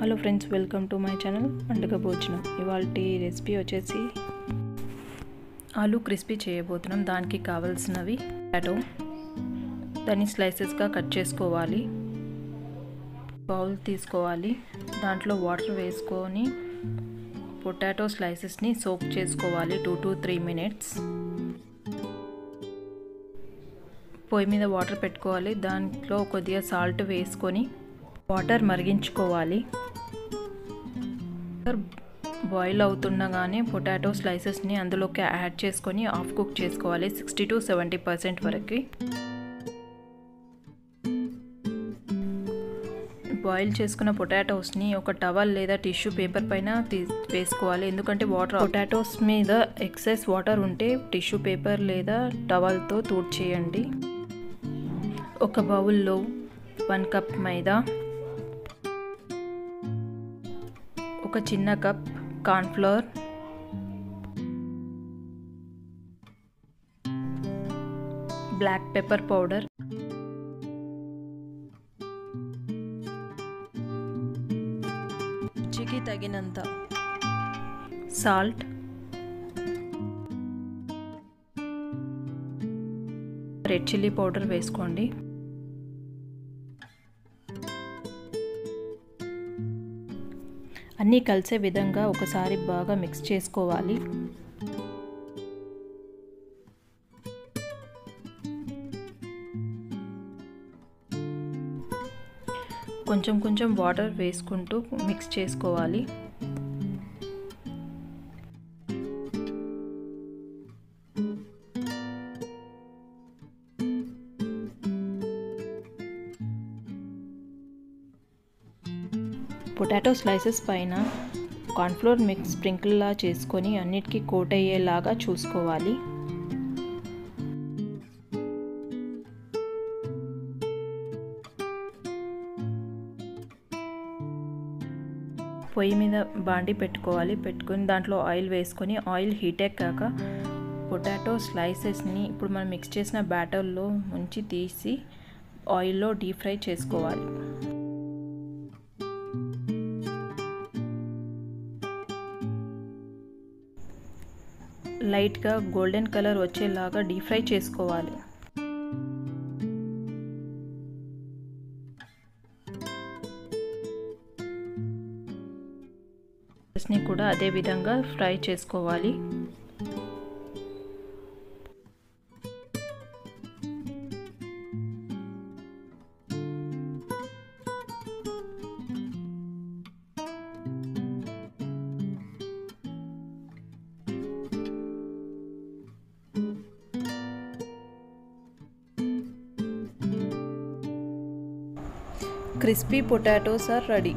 Hello friends, welcome to my channel పండుగ భోజనం. ఇవాల్టి రెసిపీ వచ్చేసి ఆలూ క్రిస్పీ చేయబోతున్నాం. దానికి కావాల్సినవి పొటాటో, దాన్ని స్లైసెస్గా కట్ చేసుకోవాలి. బౌల్ తీసుకోవాలి, దాంట్లో వాటర్ వేసుకొని పొటాటో స్లైసెస్ని సోక్ చేసుకోవాలి 2 to 3 minutes. పొయ్యి మీద వాటర్ పెట్టుకోవాలి, దాంట్లో కొద్దిగా సాల్ట్ వేసుకొని వాటర్ మరిగించుకోవాలి. బాయిల్ అవుతుండగానే పొటాటో స్లైసెస్ని అందులోకి యాడ్ చేసుకొని హాఫ్ కుక్ చేసుకోవాలి 60 to 70% వరకు. బాయిల్ చేసుకున్న పొటాటోస్ని ఒక టవల్ లేదా టిష్యూ పేపర్ పైన వేసుకోవాలి. ఎందుకంటే పొటాటోస్ మీద ఎక్సెస్ వాటర్ ఉంటే టిష్యూ పేపర్ లేదా టవల్తో తుడిచేయండి. ఒక బౌల్లో 1 కప్ మైదా, ఒక చిన్న cup cornflour, black pepper powder, రుచికి తగినంత సాల్ట్, రెడ్ చిల్లీ పౌడర్ వేసుకోండి. అన్నీ కలిసే విధంగా ఒకసారి బాగా మిక్స్ చేసుకోవాలి. కొంచెం కొంచెం వాటర్ వేసుకుంటూ మిక్స్ చేసుకోవాలి. పొటాటో స్లైసెస్ పైన కార్న్ఫ్లోర్ మిక్స్ స్ప్రింకిల్లా చేసుకొని అన్నిటికీ కోట్ అయ్యేలాగా చూసుకోవాలి. పొయ్యి మీద బాండి పెట్టుకోవాలి. పెట్టుకొని దాంట్లో ఆయిల్ వేసుకొని ఆయిల్ హీట్ ఎక్కాక పొటాటో స్లైసెస్ని ఇప్పుడు మనం మిక్స్ చేసిన బ్యాటర్లో ముంచి తీసి ఆయిల్లో డీప్ ఫ్రై చేసుకోవాలి. లైట్గా గోల్డెన్ కలర్ వచ్చేలాగా డీప్ ఫ్రై చేసుకోవాలి. ని కూడా అదే విధంగా ఫ్రై చేసుకోవాలి. Crispy potatoes are ready.